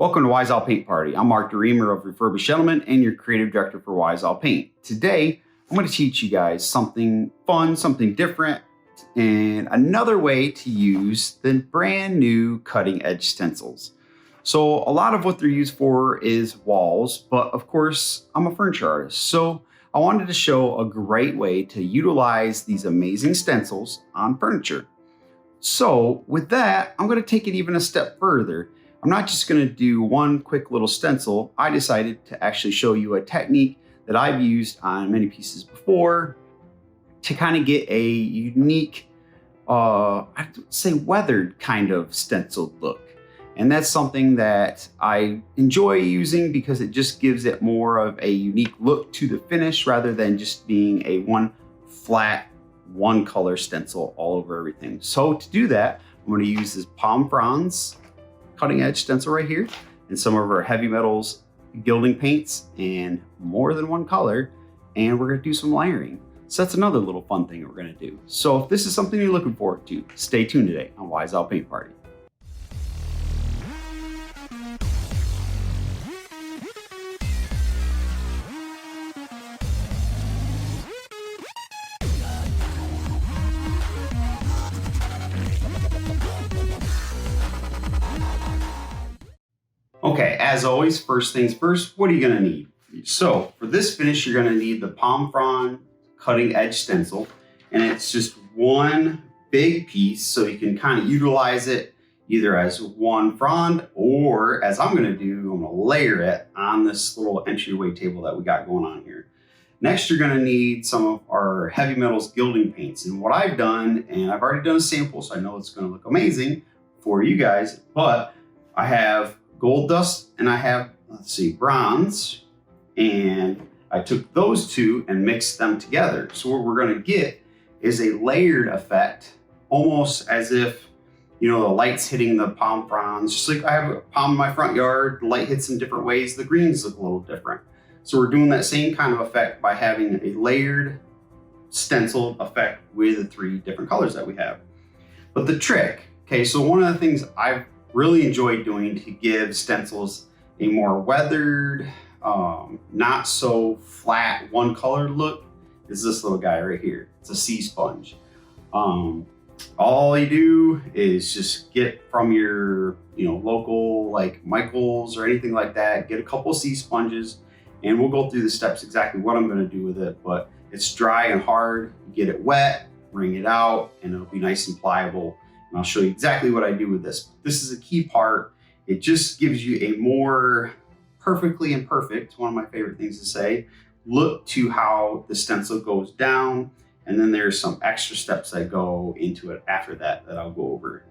Welcome to Wise Owl Paint Party. I'm Mark DeReamer of Refurbished Gentleman and your creative director for Wise Owl Paint. Today, I'm going to teach you guys something fun, something different, and another way to use the brand new Cutting Edge Stencils. So a lot of what they're used for is walls, but of course, I'm a furniture artist. So I wanted to show a great way to utilize these amazing stencils on furniture. So with that, I'm going to take it even a step further. I'm not just going to do one quick little stencil. I decided to actually show you a technique that I've used on many pieces before to kind of get a unique, I'd say weathered kind of stenciled look. And that's something that I enjoy using because it just gives it more of a unique look to the finish rather than just being a one flat, one color stencil all over everything. So to do that, I'm going to use this Frond's Cutting Edge stencil right here and some of our heavy metals gilding paints and more than one color, and we're going to do some layering. So that's another little fun thing we're going to do. So if this is something you're looking forward to, stay tuned today on Wise Owl Paint Party. Okay, as always, first things first, what are you gonna need? So for this finish, you're gonna need the Frond Cutting Edge Stencil, and it's just one big piece, so you can kind of utilize it either as one frond, or as I'm gonna do, I'm gonna layer it on this little entryway table that we got going on here. Next, you're gonna need some of our heavy metals gilding paints. And what I've done, and I've already done a sample, so I know it's gonna look amazing for you guys, but I have gold dust and I have, let's see, bronze, and I took those two and mixed them together. So what we're gonna get is a layered effect, almost as if, you know, the light's hitting the fronds. Just like I have a palm in my front yard, the light hits in different ways, the greens look a little different. So we're doing that same kind of effect by having a layered stenciled effect with the three different colors that we have. But the trick, okay, so one of the things I've really enjoyed doing to give stencils a more weathered, not so flat one color look is this little guy right here. It's a sea sponge. All you do is just get from your local like Michael's or anything like that, get a couple sea sponges, and we'll go through the steps exactly what I'm going to do with it. But it's dry and hard. Get it wet, wring it out, and it'll be nice and pliable. And I'll show you exactly what I do with this. This is a key part. It just gives you a more perfectly imperfect, one of my favorite things to say, look to how the stencil goes down. And then there's some extra steps that go into it after that I'll go over.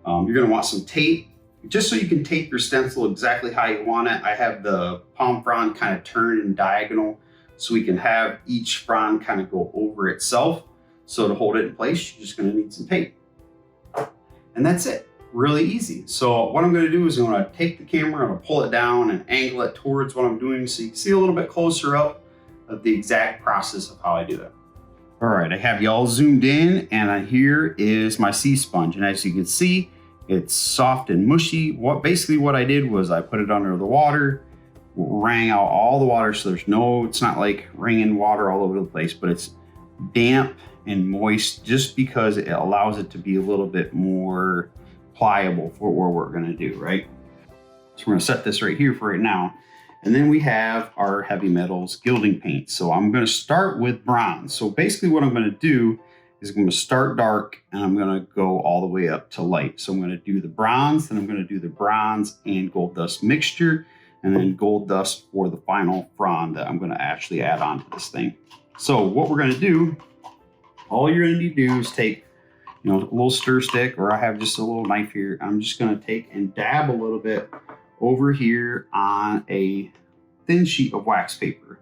You're gonna want some tape, just so you can tape your stencil exactly how you want it. I have the frond kind of turned in diagonal so we can have each frond kind of go over itself. So to hold it in place, you're just gonna need some tape. And that's it, really easy. So what I'm gonna do is I'm gonna take the camera, I'm gonna pull it down and angle it towards what I'm doing so you can see a little bit closer up of the exact process of how I do it. All right, I have y'all zoomed in, and here is my sea sponge. And as you can see, it's soft and mushy. Basically what I did was I put it under the water, wrung out all the water, so it's not like wringing water all over the place, but it's damp and moist just because it allows it to be a little bit more pliable for what we're gonna do, right? So we're gonna set this right here for right now. And then we have our heavy metals gilding paint. So I'm gonna start with bronze. So basically what I'm gonna do is I'm gonna start dark and I'm gonna go all the way up to light. So I'm gonna do the bronze, then I'm gonna do the bronze and gold dust mixture, and then gold dust for the final frond that I'm gonna actually add on to this thing. So what we're gonna do, all you're gonna need to do is take, a little stir stick, or I have just a little knife here. I'm just gonna take and dab a little bit over here on a thin sheet of wax paper.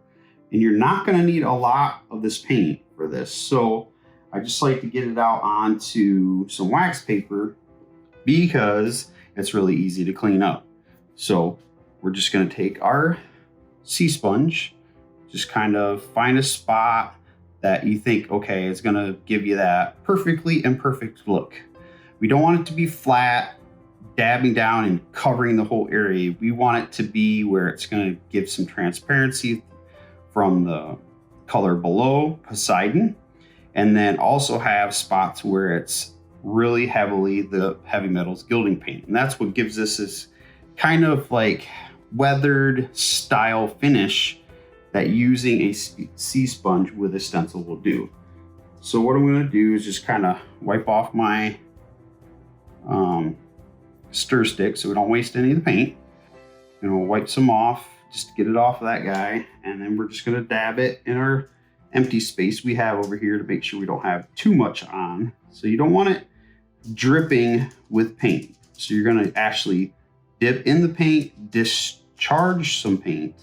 And you're not gonna need a lot of this paint for this. So I just like to get it out onto some wax paper because it's really easy to clean up. So we're just gonna take our sea sponge, just kind of find a spot that you think, okay, it's gonna give you that perfectly imperfect look. We don't want it to be flat, dabbing down and covering the whole area. We want it to be where it's going to give some transparency from the color below, Poseidon, and then also have spots where it's really heavily the heavy metals gilding paint. And that's what gives this kind of like weathered style finish that using a sea sponge with a stencil will do. So what I'm going to do is just kind of wipe off my stir stick so we don't waste any of the paint. And we'll wipe some off just to get it off of that guy. And then we're just going to dab it in our empty space we have over here to make sure we don't have too much on. So you don't want it dripping with paint. So you're going to actually dip in the paint, discharge some paint,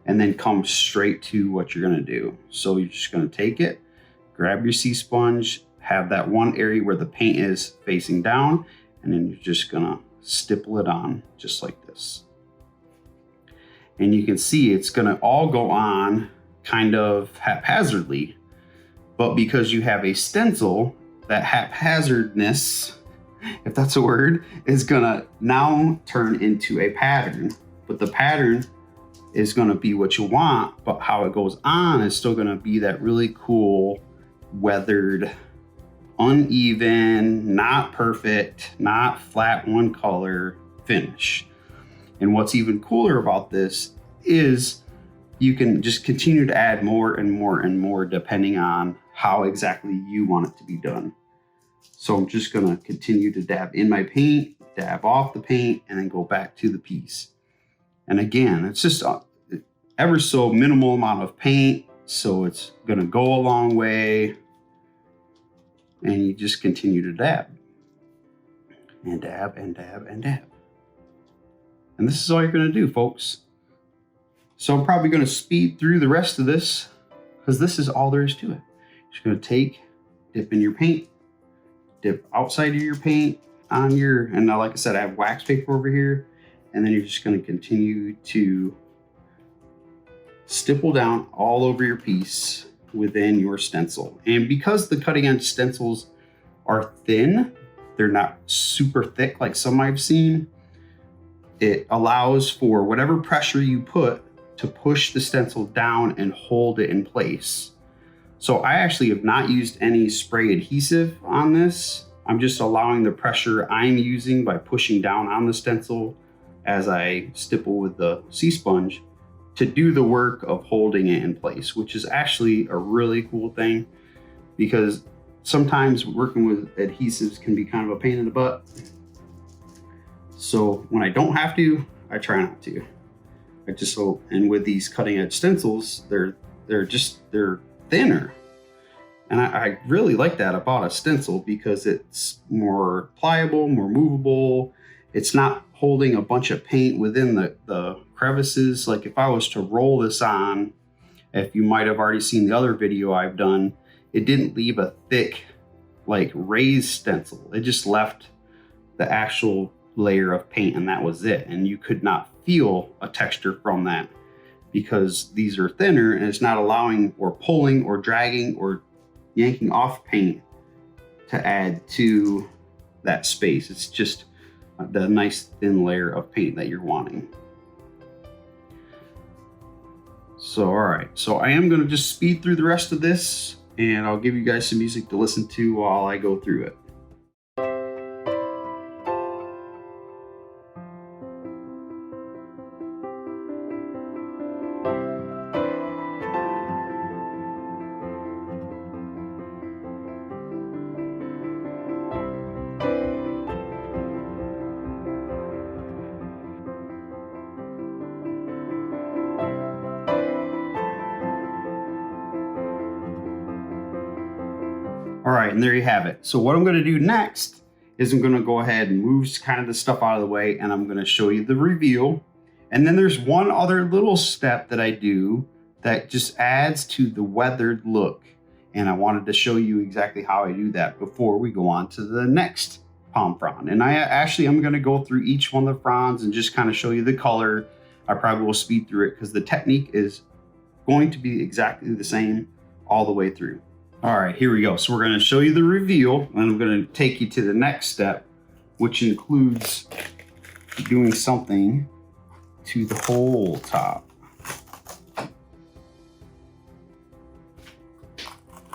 and then come straight to what you're going to do. So you're just going to take it, grab your sea sponge, have that one area where the paint is facing down, and then you're just going to stipple it on just like this. And you can see it's going to all go on kind of haphazardly, but because you have a stencil, that haphazardness, if that's a word, is going to now turn into a pattern. But the pattern is going to be what you want, but how it goes on is still going to be that really cool, weathered, uneven, not perfect, not flat one color finish. And what's even cooler about this is you can just continue to add more and more and more depending on how exactly you want it to be done. So I'm just going to continue to dab in my paint, dab off the paint, and then go back to the piece. And again, it's just ever so minimal amount of paint, so it's going to go a long way. And you just continue to dab and dab and dab and dab. And this is all you're going to do, folks. So I'm probably going to speed through the rest of this because this is all there is to it. You're going to take, dip in your paint, dip outside of your paint on your, and now like I said, I have wax paper over here, and then you're just going to continue to stipple down all over your piece within your stencil. And because the cutting edge stencils are thin, they're not super thick like some I've seen, it allows for whatever pressure you put to push the stencil down and hold it in place. So I actually have not used any spray adhesive on this. I'm just allowing the pressure I'm using by pushing down on the stencil as I stipple with the sea sponge to do the work of holding it in place, which is actually a really cool thing because sometimes working with adhesives can be kind of a pain in the butt. So when I don't have to, I try not to. I just hope, and with these cutting edge stencils, they're thinner. And I really like that about a stencil because it's more pliable, more movable. It's not holding a bunch of paint within the crevices. Like if I was to roll this on, if you might have already seen the other video I've done, it didn't leave a thick, like raised stencil. It just left the actual layer of paint and that was it. And you could not feel a texture from that because these are thinner and it's not allowing or pulling or dragging or yanking off paint to add to that space. It's just the nice thin layer of paint that you're wanting. So, all right. So I am going to just speed through the rest of this and I'll give you guys some music to listen to while I go through it. All right, and there you have it. So what I'm going to do next is I'm going to go ahead and move kind of the stuff out of the way and I'm going to show you the reveal. And then there's one other little step that I do that just adds to the weathered look. And I wanted to show you exactly how I do that before we go on to the next palm frond. And I'm going to go through each one of the fronds and just kind of show you the color. I probably will speed through it because the technique is going to be exactly the same all the way through. All right, here we go. So we're going to show you the reveal and I'm going to take you to the next step which includes doing something to the whole top.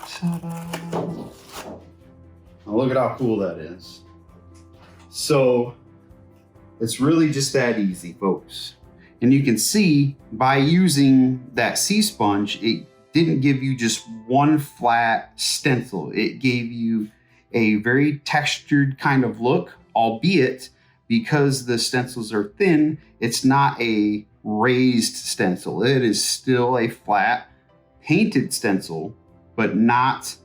Ta-da. Now look at how cool that is. So it's really just that easy, folks. And you can see by using that sea sponge, it didn't give you just one flat stencil. It gave you a very textured kind of look, albeit because the stencils are thin, it's not a raised stencil. It is still a flat painted stencil, but not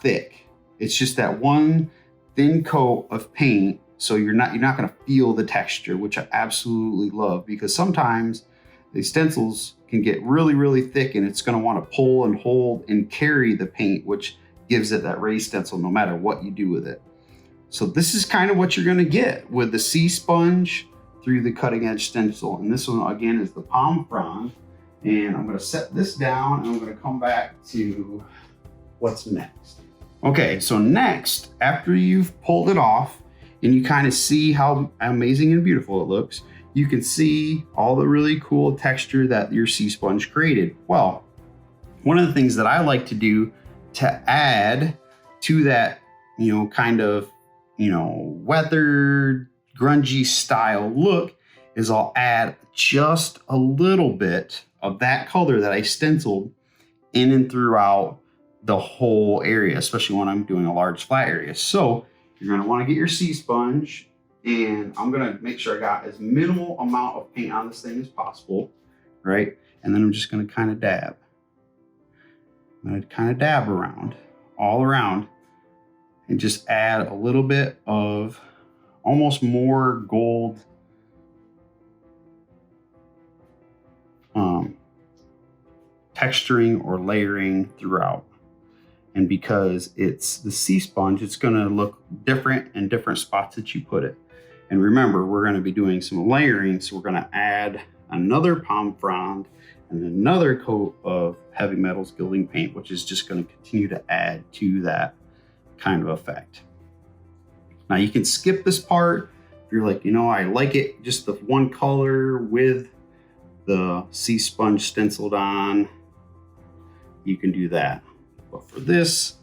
thick. It's just that one thin coat of paint, so you're not going to feel the texture, which I absolutely love, because sometimes the stencils can get really, really thick and it's going to want to pull and hold and carry the paint, which gives it that raised stencil no matter what you do with it. So this is kind of what you're going to get with the sea sponge through the cutting edge stencil. And this one again is the palm frond. And I'm going to set this down and I'm going to come back to what's next. Okay, so next, after you've pulled it off and you kind of see how amazing and beautiful it looks, you can see all the really cool texture that your sea sponge created. Well, one of the things that I like to do to add to that, kind of, weathered, grungy style look is I'll add just a little bit of that color that I stenciled in and throughout the whole area, especially when I'm doing a large flat area. So you're going to want to get your sea sponge, and I'm going to make sure I got as minimal amount of paint on this thing as possible, right? And then I'm just going to kind of dab. I'm going to kind of dab around, all around, and just add a little bit of almost more gold texturing or layering throughout. And because it's the sea sponge, it's going to look different in different spots that you put it. And remember, we're going to be doing some layering, so we're going to add another palm frond and another coat of heavy metals gilding paint, which is just going to continue to add to that kind of effect. Now you can skip this part if you're like, I like it just the one color with the sea sponge stenciled on. You can do that. But for this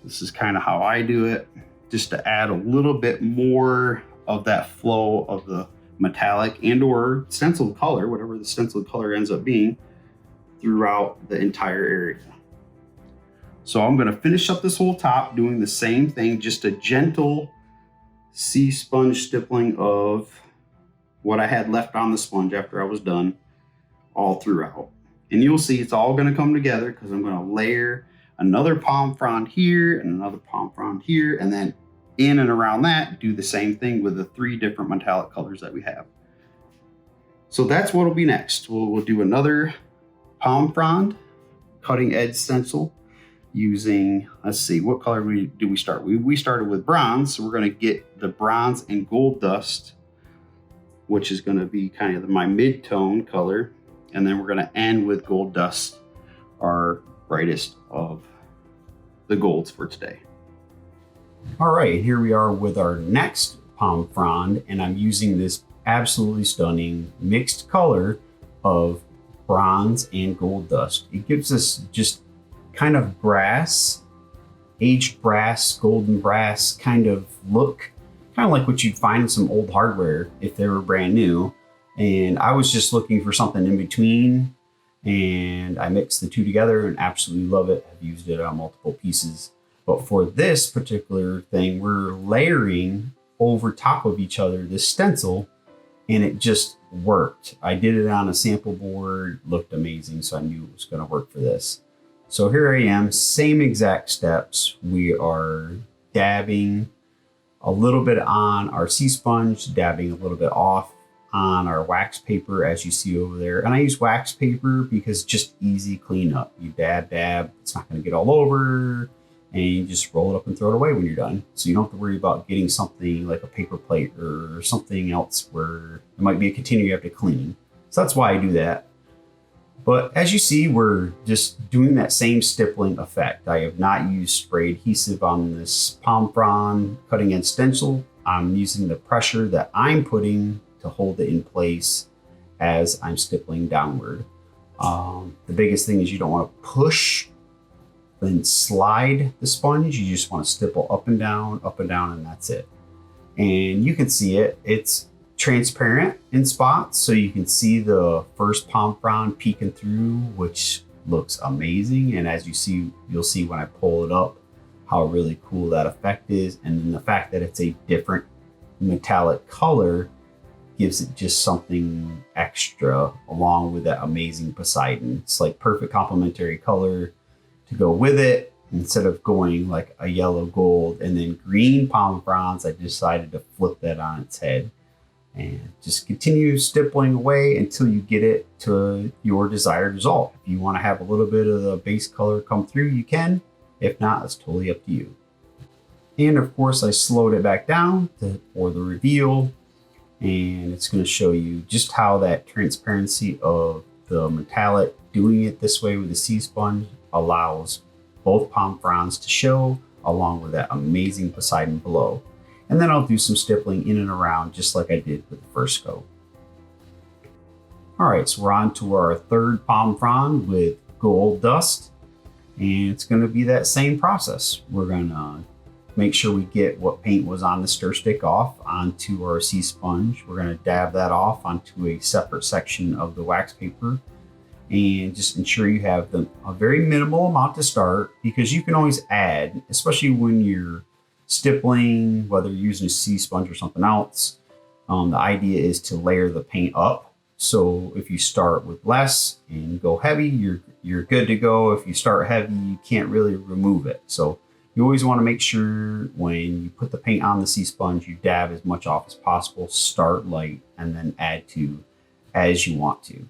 is kind of how I do it, just to add a little bit more of that flow of the metallic and or stenciled color, whatever the stenciled color ends up being, throughout the entire area. So I'm going to finish up this whole top doing the same thing, just a gentle sea sponge stippling of what I had left on the sponge after I was done all throughout. And you'll see it's all going to come together because I'm going to layer another palm frond here and another palm frond here, and then in and around that do the same thing with the 3 different metallic colors that we have. So that's what will be next. We'll do another palm frond cutting edge stencil using, let's see, what color do we start? We started with bronze, so we're going to get the bronze and gold dust, which is going to be kind of my mid-tone color, and then we're going to end with gold dust, our brightest of the golds for today. All right, here we are with our next palm frond, and I'm using this absolutely stunning mixed color of bronze and gold dust. It gives us just kind of brass, aged brass, golden brass kind of look, kind of like what you'd find in some old hardware if they were brand new. And I was just looking for something in between, and I mixed the two together and absolutely love it. I've used it on multiple pieces. But for this particular thing, we're layering over top of each other this stencil, and it just worked. I did it on a sample board, looked amazing, so I knew it was going to work for this. So here I am, same exact steps. We are dabbing a little bit on our sea sponge, dabbing a little bit off on our wax paper, as you see over there. And I use wax paper because it's just easy cleanup. You dab, it's not going to get all over, and you just roll it up and throw it away when you're done. So you don't have to worry about getting something like a paper plate or something else where it might be a container you have to clean. So that's why I do that. But as you see, we're just doing that same stippling effect. I have not used spray adhesive on this Palm Frond cutting edge stencil. I'm using the pressure that I'm putting to hold it in place as I'm stippling downward. The biggest thing is you don't want to push and slide the sponge. You just want to stipple up and down, and that's it. And you can see it. It's transparent in spots, so you can see the first Palm Frond peeking through, which looks amazing. And as you see, you'll see when I pull it up how really cool that effect is. And then the fact that it's a different metallic color gives it just something extra along with that amazing Poseidon. It's like perfect complementary color to go with it. Instead of going like a yellow gold and then green Palm Fronds, I decided to flip that on its head and just continue stippling away until you get it to your desired result. If you want to have a little bit of the base color come through, you can. If not, it's totally up to you. And of course, I slowed it back down for the reveal, and it's going to show you just how that transparency of the metallic doing it this way with the sea sponge allows both Palm Fronds to show, along with that amazing Poseidon below. And then I'll do some stippling in and around just like I did with the first coat. All right, so we're on to our third Palm Frond with gold dust. And it's gonna be that same process. We're gonna make sure we get what paint was on the stir stick off onto our sea sponge. We're gonna dab that off onto a separate section of the wax paper. And just ensure you have a very minimal amount to start, because you can always add, especially when you're stippling, whether you're using a sea sponge or something else. The idea is to layer the paint up. So if you start with less and go heavy, you're good to go. If you start heavy, you can't really remove it. So you always want to make sure when you put the paint on the sea sponge, you dab as much off as possible, start light, and then add to as you want to.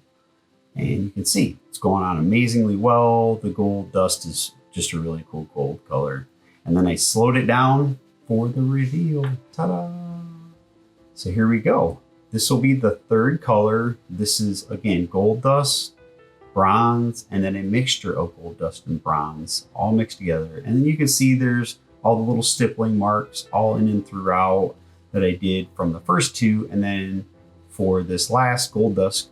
And you can see it's going on amazingly well. The gold dust is just a really cool gold color. And then I slowed it down for the reveal. Ta-da! So here we go. This will be the third color. This is, again, gold dust, bronze, and then a mixture of gold dust and bronze all mixed together. And then you can see there's all the little stippling marks all in and throughout that I did from the first two. And then for this last gold dust,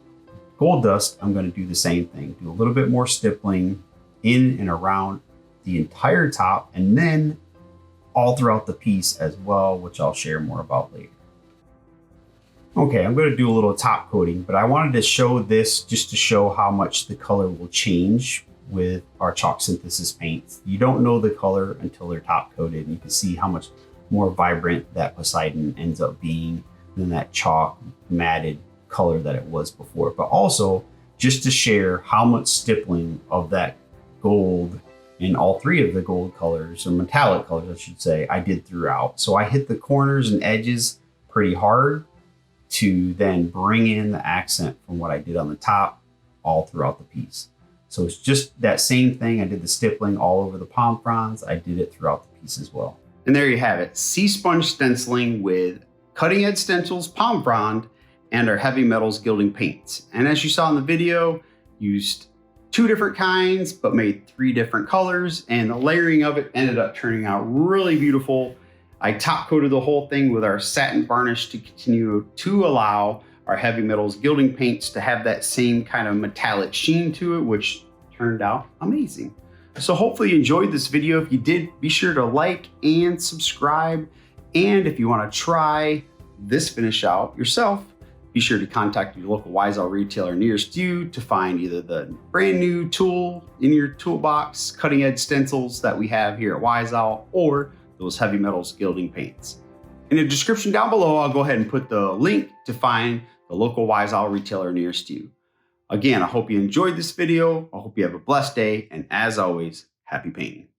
I'm going to do the same thing. Do a little bit more stippling in and around the entire top, and then all throughout the piece as well, which I'll share more about later. Okay, I'm going to do a little top coating, but I wanted to show this just to show how much the color will change with our chalk synthesis paints. You don't know the color until they're top coated, and you can see how much more vibrant that Poseidon ends up being than that chalk matted color that it was before. But also just to share how much stippling of that gold in all three of the gold colors, or metallic colors, I should say, I did throughout. So I hit the corners and edges pretty hard to then bring in the accent from what I did on the top all throughout the piece. So it's just that same thing. I did the stippling all over the Palm Fronds. I did it throughout the piece as well. And there you have it. Sea sponge stenciling with Cutting Edge Stencils, Palm Frond, and our heavy metals gilding paints. And as you saw in the video, used 2 different kinds, but made 3 different colors, and the layering of it ended up turning out really beautiful. I top coated the whole thing with our satin varnish to continue to allow our heavy metals gilding paints to have that same kind of metallic sheen to it, which turned out amazing. So hopefully you enjoyed this video. If you did, be sure to like and subscribe. And if you want to try this finish out yourself, be sure to contact your local Wiseout retailer nearest you to find either the brand new tool in your toolbox, Cutting Edge Stencils that we have here at Wiseout, or those heavy metals gilding paints. In the description down below, I'll go ahead and put the link to find the local Wiseout retailer nearest you. Again, I hope you enjoyed this video. I hope you have a blessed day, and as always, happy painting.